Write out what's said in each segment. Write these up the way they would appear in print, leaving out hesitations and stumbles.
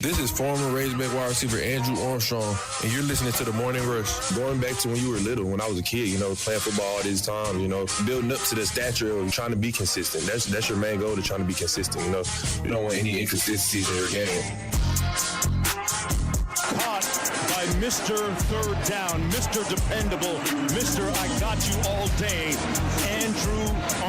This is former Razorback wide receiver Andrew Armstrong, and you're listening to The Morning Rush. Going back to when you were little, when I was a kid, playing football all these times, building up to the stature of trying to be consistent. That's your main goal, to trying to be consistent, You don't want any inconsistencies in your game. Caught by Mr. Third Down, Mr. Dependable, Mr. I Got You All Day, Andrew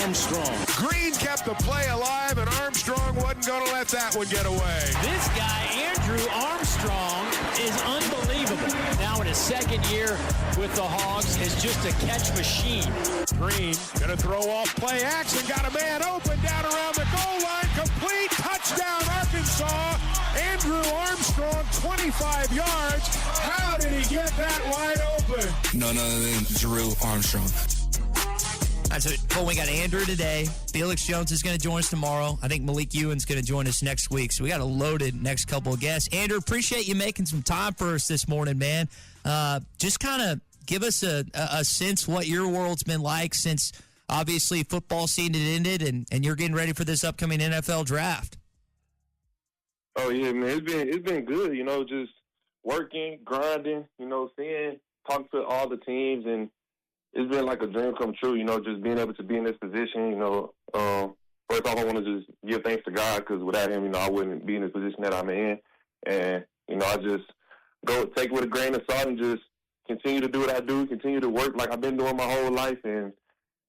Armstrong. Green kept the play alive, and Armstrong wasn't going to let that one get away. This guy, Andrew Armstrong, is unbelievable. Now in his second year with the Hogs, is just a catch machine. Green going to throw off play action, got a man open down around the goal line, complete, touchdown Arkansas. Andrew Armstrong, 25 yards. How did he get that wide open? None other than Drew Armstrong. All right, so we got Andrew today. Felix Jones is going to join us tomorrow. I think Malik Ewan's going to join us next week. So we got a loaded next couple of guests. Andrew, appreciate you making some time for us this morning, man. Just kind of give us a sense what your world's been like since obviously football season ended and you're getting ready for this upcoming NFL draft. Oh, yeah, man. It's been good, just working, grinding, talking to all the teams, and it's been like a dream come true, just being able to be in this position, First off, I want to just give thanks to God, because without him, I wouldn't be in the position that I'm in. And, I just go take it with a grain of salt and just continue to do what I do, continue to work like I've been doing my whole life, and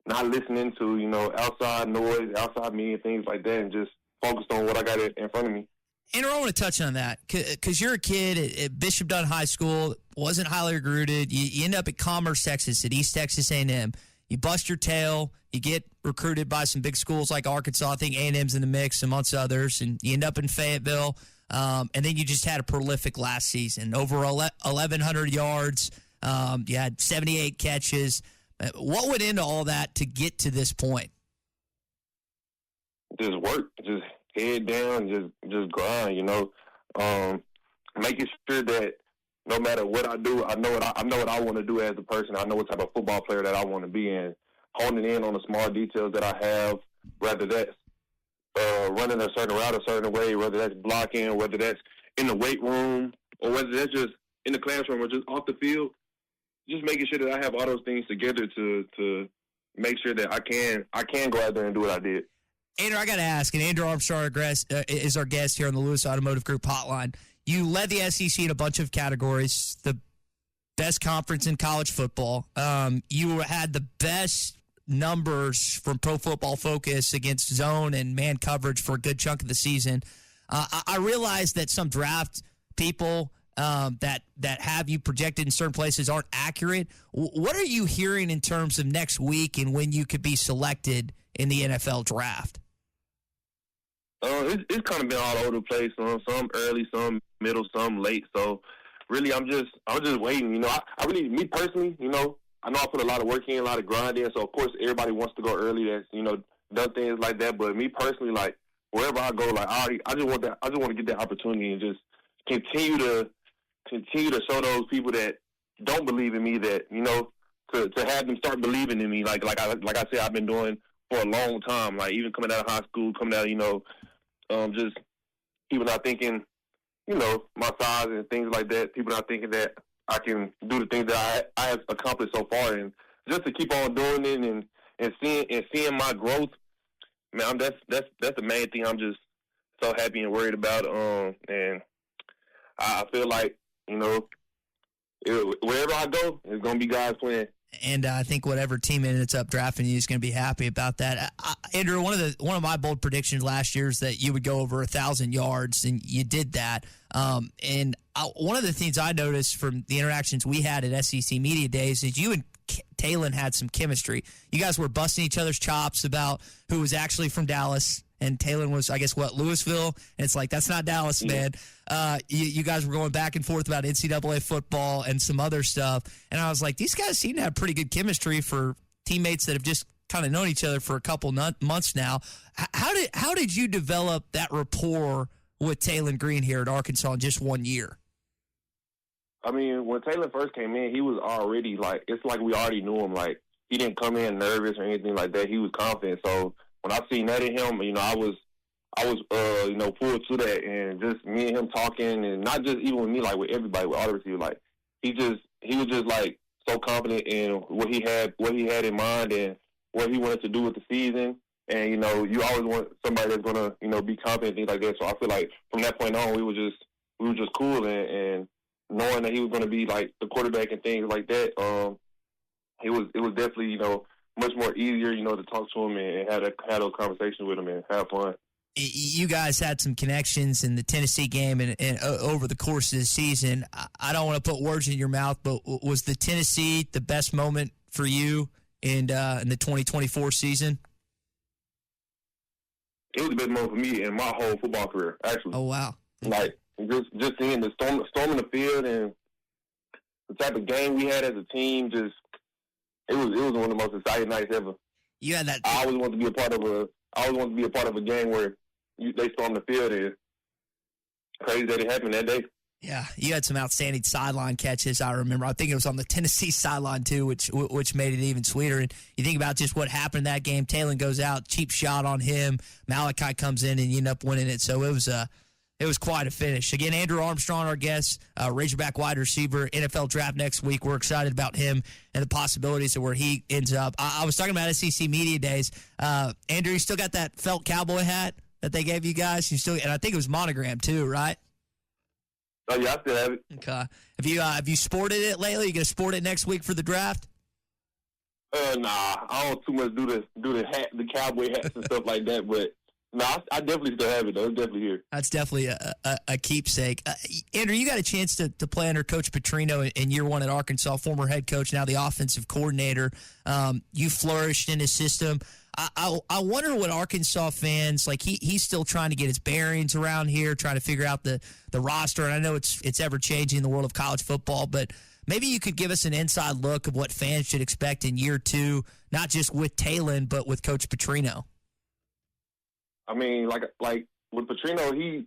not listening to, outside noise, outside me, and things like that, and just focused on what I got in front of me. Andrew, I want to touch on that because you're a kid at Bishop Dunn High School, wasn't highly recruited. You end up at Commerce, Texas, at East Texas A&M. You bust your tail. You get recruited by some big schools like Arkansas. I think A&M's in the mix, amongst others. And you end up in Fayetteville. And then you just had a prolific last season. Over 1,100 yards. You had 78 catches. What went into all that to get to this point? Just work. Just head down, just grind, making sure that no matter what I do, I know what I want to do as a person. I know what type of football player that I want to be in. Honing in on the small details that I have, whether that's running a certain route a certain way, whether that's blocking, whether that's in the weight room, or whether that's just in the classroom or just off the field. Just making sure that I have all those things together to make sure that I can go out there and do what I did. Andrew, I got to ask, and Andrew Armstrong is our guest here on the Lewis Automotive Group hotline. You led the SEC in a bunch of categories, the best conference in college football. You had the best numbers from Pro Football Focus against zone and man coverage for a good chunk of the season. I realize that some draft people that have you projected in certain places aren't accurate. What are you hearing in terms of next week and when you could be selected in the NFL draft? It's kind of been all over the place. Some early, some middle, some late. So really, I'm just waiting. I really, me personally, I know I put a lot of work in, a lot of grind in. So of course, everybody wants to go early. That's done things like that. But me personally, like wherever I go, like I just want to get that opportunity and just continue to show those people that don't believe in me that to have them start believing in me. Like I said, I've been doing for a long time. Like even coming out of high school, coming out, just people not thinking, my size and things like that. People not thinking that I can do the things that I have accomplished so far, and just to keep on doing it and seeing my growth, man. That's the main thing. I'm just so happy and worried about. And I feel like wherever I go, it's gonna be God's plan. And I think whatever team ends up drafting you is going to be happy about that. Andrew, one of my bold predictions last year is that you would go over 1,000 yards, and you did that. And one of the things I noticed from the interactions we had at SEC Media Days is you and Talon had some chemistry. You guys were busting each other's chops about who was actually from Dallas, and Talon was, I guess, Louisville? And it's like, that's not Dallas, man. You guys were going back and forth about NCAA football and some other stuff. And I was like, these guys seem to have pretty good chemistry for teammates that have just kind of known each other for a couple months now. How did you develop that rapport with Talon Green here at Arkansas in just 1 year? I mean, when Talon first came in, he was already like, it's like we already knew him. Like, he didn't come in nervous or anything like that. He was confident. So when I seen that in him, I was I was, full to that, and just me and him talking, and not just even with me, like with everybody, with all the receivers, like he was just like so confident in what he had in mind and what he wanted to do with the season. And you always want somebody that's gonna, be confident and things like that. So I feel like from that point on, we were just cool, and knowing that he was gonna be like the quarterback and things like that. It was definitely much more easier, to talk to him and have those conversations with him and have fun. You guys had some connections in the Tennessee game and over the course of the season. I don't want to put words in your mouth, but was the Tennessee the best moment for you in the 2024 season? It was the best moment for me in my whole football career, actually. Oh, wow. Like, just seeing the storm in the field and the type of game we had as a team, it was one of the most exciting nights ever. You had that. I always wanted to be a part of a game where they stormed the field. And crazy that it happened that day. Yeah, you had some outstanding sideline catches, I remember. I think it was on the Tennessee sideline, too, which made it even sweeter. And you think about just what happened in that game. Talon goes out, cheap shot on him. Malachi comes in, and you end up winning it. So it was quite a finish. Again, Andrew Armstrong, our guest, Razorback wide receiver, NFL draft next week. We're excited about him and the possibilities of where he ends up. I was talking about SEC Media Days. Andrew, you still got that felt cowboy hat that they gave you guys? And I think it was monogrammed, too, right? Oh, yeah, I still have it. Okay. Have you sported it lately? You going to sport it next week for the draft? Nah, I don't too much do the cowboy hats and stuff like that. But nah, I definitely still have it though. It's definitely here. That's definitely a keepsake. Andrew, you got a chance to play under Coach Petrino in year one at Arkansas, former head coach, now the offensive coordinator. You flourished in his system. I wonder what Arkansas fans, like he's still trying to get his bearings around here, trying to figure out the roster. And I know it's ever changing in the world of college football, but maybe you could give us an inside look of what fans should expect in year two, not just with Talon, but with Coach Petrino. I mean, like with Petrino,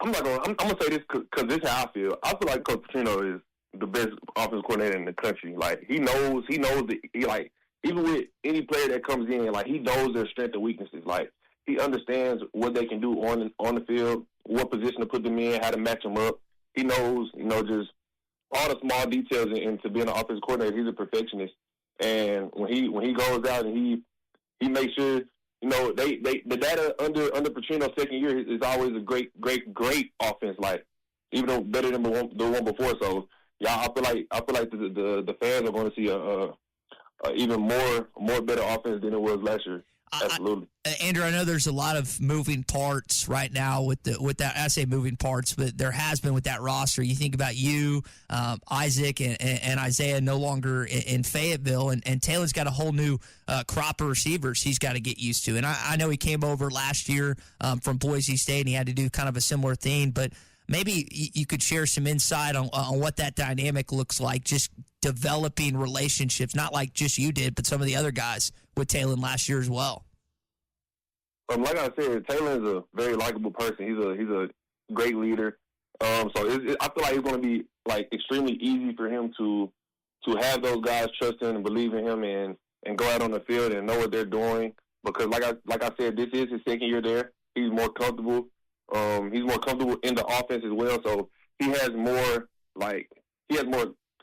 I'm gonna say this because this is how I feel. I feel like Coach Petrino is the best offensive coordinator in the country. Like he knows even with any player that comes in, like he knows their strengths and weaknesses. Like he understands what they can do on the field, what position to put them in, how to match them up. He knows, just all the small details. And to be an offensive coordinator, he's a perfectionist. And when he goes out and he makes sure, the data under Petrino's second year is always a great offense. Like even though better than the one before. So yeah, I feel like the fans are going to see a even more better offense than it was last year. Absolutely. Andrew, I know there's a lot of moving parts right now with that. I say moving parts, but there has been with that roster. You think about you, Isaac, and Isaiah no longer in Fayetteville, and Taylor's got a whole new crop of receivers he's got to get used to. And I know he came over last year from Boise State, and he had to do kind of a similar thing, but maybe you could share some insight on what that dynamic looks like, just developing relationships, not like just you did, but some of the other guys with Talon last year as well. Like I said, Talon is a very likable person. He's a great leader. So I feel like it's going to be like extremely easy for him to have those guys trust him and believe in him and go out on the field and know what they're doing. Because like I said, this is his second year there. He's more comfortable. He's more comfortable in the offense as well. So he has more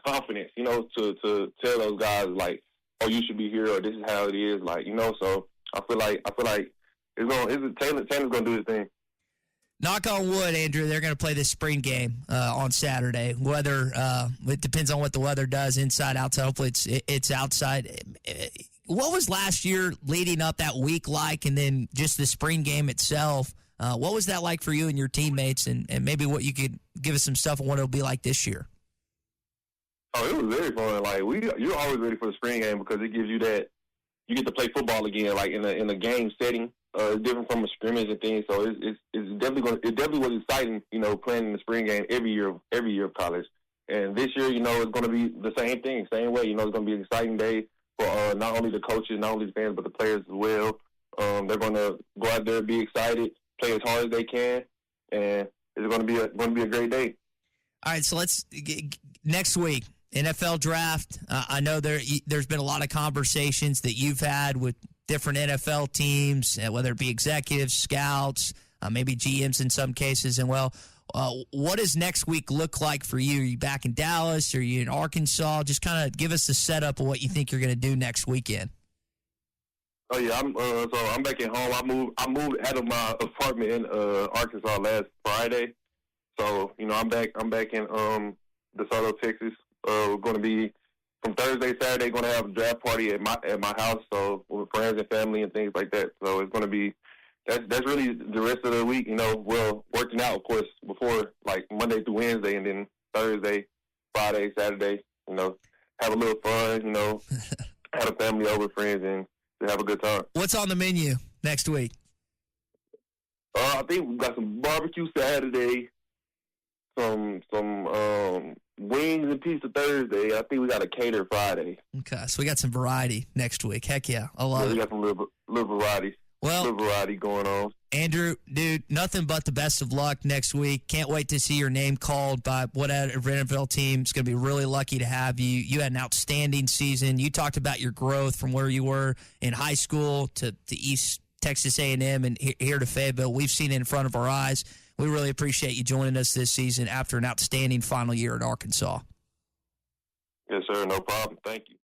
confidence, to tell those guys like, oh, you should be here, or this is how it is, like, So I feel like Taylor's gonna do his thing. Knock on wood, Andrew. They're going to play this spring game on Saturday. Weather, it depends on what the weather does, inside, outside. Hopefully it's outside. What was last year leading up that week like, and then just the spring game itself? What was that like for you and your teammates, and maybe what you could give us some stuff on what it'll be like this year? Oh, it was very fun. Like you're always ready for the spring game because it gives you that you get to play football again, like in a game setting. It's different from a scrimmage and things. So it's definitely was exciting, playing in the spring game every year of college. And this year, it's going to be the same thing, same way. It's going to be an exciting day for not only the coaches, not only the fans, but the players as well. They're going to go out there, be excited, play as hard as they can, and it's going to be a great day. All right, so let's next week. NFL draft. I know there's been a lot of conversations that you've had with different NFL teams, whether it be executives, scouts, maybe GMs in some cases. And, what does next week look like for you? Are you back in Dallas? Are you in Arkansas? Just kind of give us the setup of what you think you're going to do next weekend. Oh yeah, I'm back at home. I moved out of my apartment in Arkansas last Friday. So, I'm back in DeSoto, Texas. We're going to be from Thursday, Saturday, going to have a draft party at my house, so with friends and family and things like that. So it's going to be that's really the rest of the week. We're working out, of course, before like Monday through Wednesday, and then Thursday, Friday, Saturday. Have a little fun. Have a family over, friends, and have a good time. What's on the menu next week? I think we got some barbecue Saturday, some wings and pizza Thursday. I think we got a cater Friday. Okay, so we got some variety next week. Heck yeah, I love it. We got some little variety. Little variety going on. Andrew, dude, nothing but the best of luck next week. Can't wait to see your name called by whatever NFL team. It's going to be really lucky to have you. You had an outstanding season. You talked about your growth from where you were in high school to East Texas A&M and here to Fayetteville. We've seen it in front of our eyes. We really appreciate you joining us this season after an outstanding final year at Arkansas. Yes, sir. No problem. Thank you.